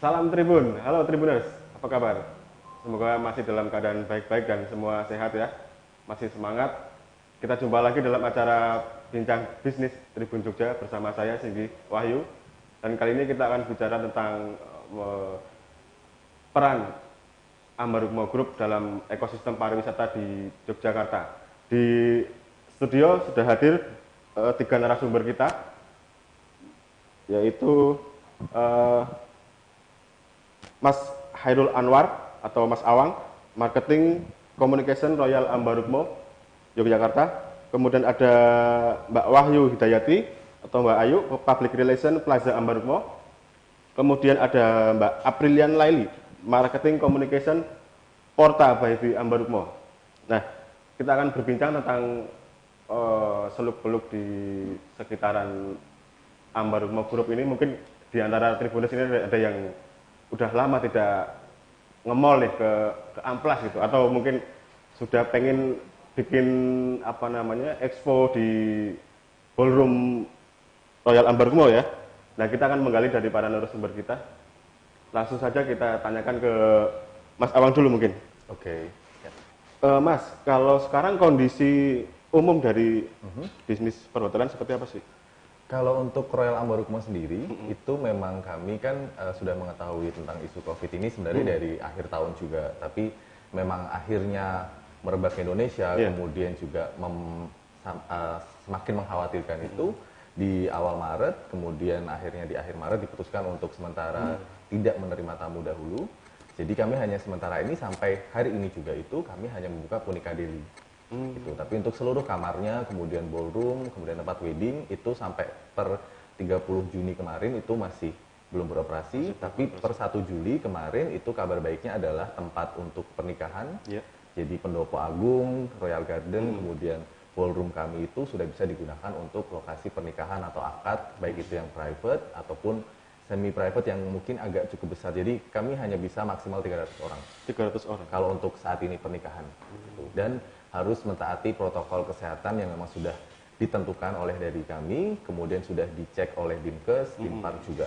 Salam Tribun, halo Tribuners, apa kabar? Semoga masih dalam keadaan baik-baik dan semua sehat ya. Masih semangat. Kita jumpa lagi dalam acara Bincang Bisnis Tribun Jogja bersama saya Singgi Wahyu. Dan kali ini kita akan bicara tentang peran Ambarukmo Group dalam ekosistem pariwisata di Yogyakarta. Di studio sudah hadir tiga narasumber kita, yaitu Mas Hairul Anwar atau Mas Awang, Marketing Communication Royal Ambarukmo Yogyakarta. Kemudian ada Mbak Wahyu Hidayati atau Mbak Ayu, Public Relation Plaza Ambarukmo. Kemudian ada Mbak Aprilian Laili, Marketing Communication Porta by Ambarukmo. Nah, kita akan berbincang tentang seluk-beluk di sekitaran Ambarukmo Group ini. Mungkin di antara Tribuners ini ada yang udah lama tidak nge-mall nih ke Amplas gitu, atau mungkin sudah pengen bikin apa namanya expo di ballroom Royal Ambarukmo ya. Nah, kita akan menggali dari para narasumber kita. Langsung saja kita tanyakan ke Mas Awang dulu mungkin. Oke. Mas, kalau sekarang kondisi umum dari bisnis perhotelan seperti apa sih? Kalau untuk Royal Ambarukmo sendiri, itu memang kami kan sudah mengetahui tentang isu COVID ini sebenarnya dari akhir tahun juga. Tapi memang akhirnya merebak ke Indonesia, kemudian juga semakin mengkhawatirkan itu di awal Maret, kemudian akhirnya di akhir Maret diputuskan untuk sementara tidak menerima tamu dahulu. Jadi kami hanya sementara ini sampai hari ini juga itu kami hanya membuka Punika Deli. Gitu. Tapi untuk seluruh kamarnya, kemudian ballroom, kemudian tempat wedding itu sampai per 30 Juni kemarin itu masih belum beroperasi. Tapi per 1 Juli kemarin itu kabar baiknya adalah tempat untuk pernikahan. Jadi Pendopo Agung, Royal Garden, kemudian ballroom kami itu sudah bisa digunakan untuk lokasi pernikahan atau akad, baik itu yang private ataupun semi private yang mungkin agak cukup besar. Jadi kami hanya bisa maksimal 300 orang. 300 orang. Kalau untuk saat ini pernikahan. Dan harus mentaati protokol kesehatan yang memang sudah ditentukan oleh dari kami, kemudian sudah dicek oleh Dinkes, Dinpar juga.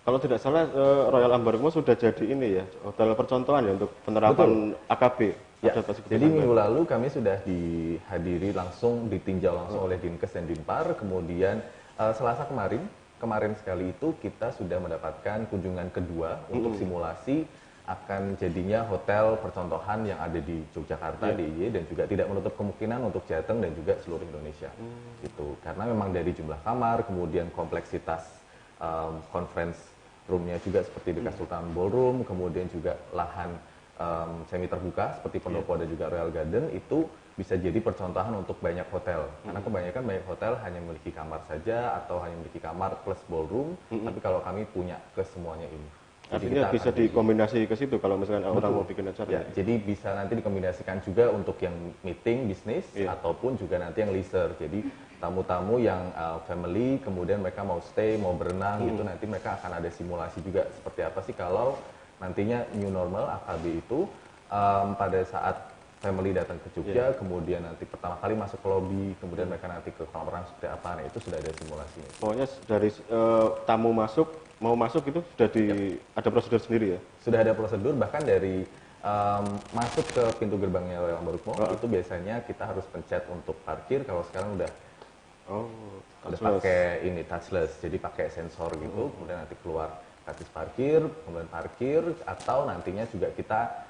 Kalau tidak salah Royal Ambarukmo sudah jadi ini ya, hotel percontohan ya untuk penerapan AKB. Ya, jadi minggu lalu kami sudah dihadiri langsung, ditinjau langsung oleh Dinkes dan Dinpar, kemudian Selasa kemarin sekali itu kita sudah mendapatkan kunjungan kedua untuk simulasi akan jadinya hotel percontohan yang ada di Yogyakarta, DIY, dan juga tidak menutup kemungkinan untuk Jateng dan juga seluruh Indonesia. Gitu. Karena memang dari jumlah kamar, kemudian kompleksitas conference roomnya juga seperti dekat Sultan Ballroom, kemudian juga lahan semi terbuka seperti Pendopo dan juga Royal Garden itu bisa jadi percontohan untuk banyak hotel. Karena kebanyakan banyak hotel hanya memiliki kamar saja atau hanya memiliki kamar plus ballroom, tapi kalau kami punya kesemuanya ini. Artinya bisa dikombinasi ke situ kalau misalkan orang mau bikin acara. Ya, jadi bisa nanti dikombinasikan juga untuk yang meeting bisnis ataupun juga nanti yang leisure. Jadi tamu-tamu yang family kemudian mereka mau stay, mau berenang gitu, nanti mereka akan ada simulasi juga seperti apa sih kalau nantinya new normal AKB itu pada saat family datang ke Jogja, kemudian nanti pertama kali masuk ke lobby, kemudian mereka nanti ke kolam renang seperti apa, nah itu sudah ada simulasinya. Pokoknya dari tamu mau masuk itu sudah ada prosedur sendiri ya? Sudah ada prosedur, bahkan dari masuk ke pintu gerbangnya Royal Ambarukmo itu biasanya kita harus pencet untuk parkir. Kalau sekarang udah pakai ini touchless, jadi pakai sensor gitu, kemudian nanti keluar karcis parkir, kemudian parkir, atau nantinya juga kita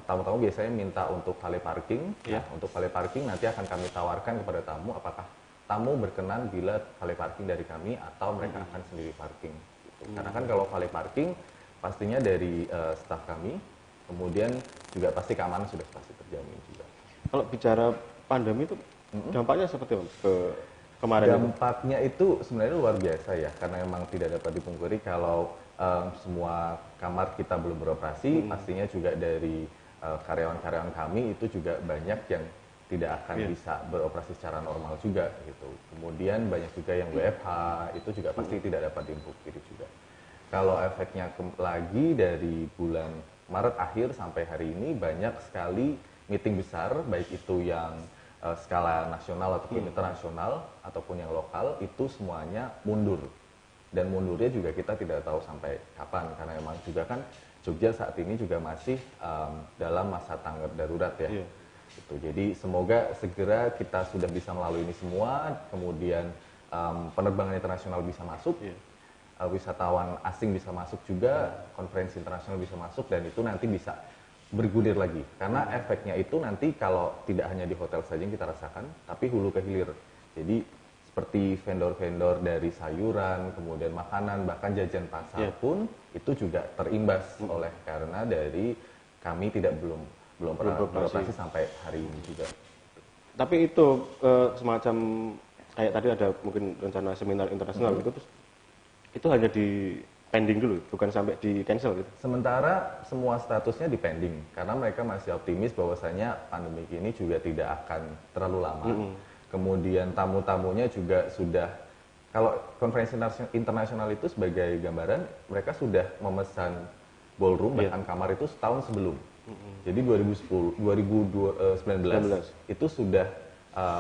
tamu-tamu biasanya minta untuk valet parking. Nah, untuk valet parking nanti akan kami tawarkan kepada tamu apakah tamu berkenan bila valet parking dari kami atau mereka akan sendiri parking. Gitu. Karena kan kalau valet parking pastinya dari staf kami, kemudian juga pasti keamanan sudah pasti terjamin juga. Kalau bicara pandemi itu dampaknya seperti apa ke kemarin? Dampaknya itu sebenarnya luar biasa ya, karena memang tidak dapat dipungkiri kalau semua kamar kita belum beroperasi, pastinya juga dari karyawan-karyawan kami itu juga banyak yang tidak akan bisa beroperasi secara normal juga gitu. Kemudian banyak juga yang WFH, itu juga pasti tidak dapat dipungkiri juga. Kalau efeknya lagi dari bulan Maret akhir sampai hari ini banyak sekali meeting besar, baik itu yang skala nasional ataupun internasional ataupun yang lokal, itu semuanya mundur. dan mundurnya juga kita tidak tahu sampai kapan karena memang juga kan Jogja saat ini juga masih dalam masa tanggap darurat ya. Gitu. Jadi semoga segera kita sudah bisa melalui ini semua, kemudian penerbangan internasional bisa masuk, wisatawan asing bisa masuk juga, konferensi internasional bisa masuk, dan itu nanti bisa bergulir lagi. Karena efeknya itu nanti kalau tidak hanya di hotel saja yang kita rasakan, tapi hulu ke hilir. Jadi seperti vendor-vendor dari sayuran, kemudian makanan, bahkan jajan pasar pun itu juga terimbas oleh karena dari kami belum pernah beroperasi sampai hari ini juga. Tapi itu semacam kayak tadi ada mungkin rencana seminar internasional gitu, terus itu hanya di pending dulu, bukan sampai di cancel gitu. Sementara semua statusnya di pending karena mereka masih optimis bahwasanya pandemi ini juga tidak akan terlalu lama. Kemudian tamu-tamunya juga sudah, kalau konferensi internasional itu sebagai gambaran, mereka sudah memesan ballroom bahkan kamar itu setahun sebelum. Jadi 2019 itu sudah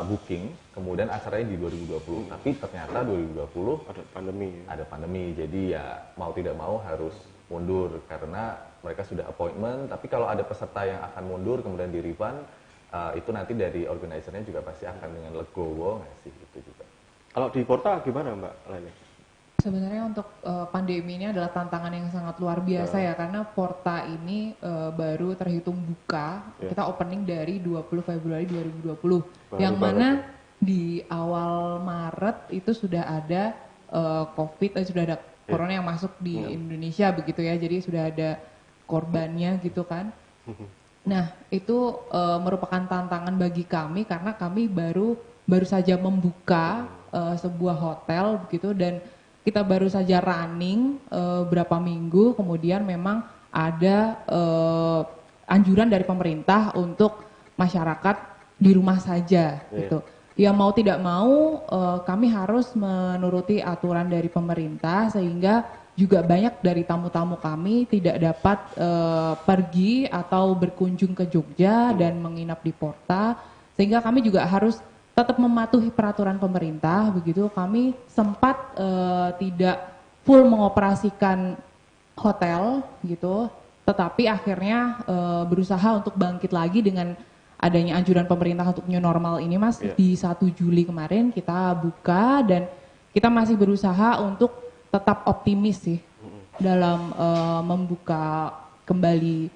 booking, kemudian acaranya di 2020. Tapi ternyata 2020 ada pandemi. Jadi ya mau tidak mau harus mundur karena mereka sudah appointment. Tapi kalau ada peserta yang akan mundur kemudian di refund, itu nanti dari organizer-nya juga pasti akan dengan legowo ngasih itu juga. Kalau di Porta gimana Mbak Leni? Sebenarnya untuk pandemi ini adalah tantangan yang sangat luar biasa ya, karena Porta ini baru terhitung buka, kita opening dari 20 Februari 2020, yang mana di awal Maret itu sudah ada COVID, sudah ada corona yang masuk di Indonesia begitu ya, jadi sudah ada korbannya gitu kan. Nah itu merupakan tantangan bagi kami karena kami baru saja membuka sebuah hotel begitu, dan kita baru saja running berapa minggu, kemudian memang ada anjuran dari pemerintah untuk masyarakat di rumah saja gitu. Ya mau tidak mau kami harus menuruti aturan dari pemerintah, sehingga juga banyak dari tamu-tamu kami tidak dapat pergi atau berkunjung ke Jogja dan menginap di Porta, sehingga kami juga harus tetap mematuhi peraturan pemerintah begitu. Kami sempat tidak full mengoperasikan hotel gitu, tetapi akhirnya berusaha untuk bangkit lagi dengan adanya anjuran pemerintah untuk new normal ini Mas. Di 1 Juli kemarin kita buka dan kita masih berusaha untuk tetap optimis sih dalam membuka kembali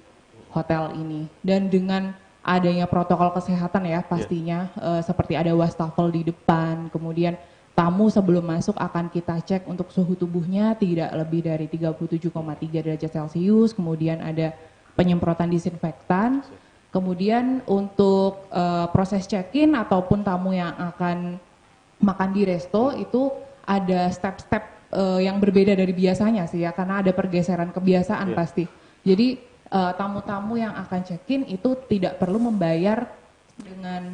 hotel ini, dan dengan adanya protokol kesehatan ya pastinya, seperti ada wastafel di depan, kemudian tamu sebelum masuk akan kita cek untuk suhu tubuhnya tidak lebih dari 37,3 derajat Celcius, kemudian ada penyemprotan disinfektan, kemudian untuk proses check-in ataupun tamu yang akan makan di resto itu ada step-step yang berbeda dari biasanya sih ya, karena ada pergeseran kebiasaan pasti. Jadi tamu-tamu yang akan check-in itu tidak perlu membayar dengan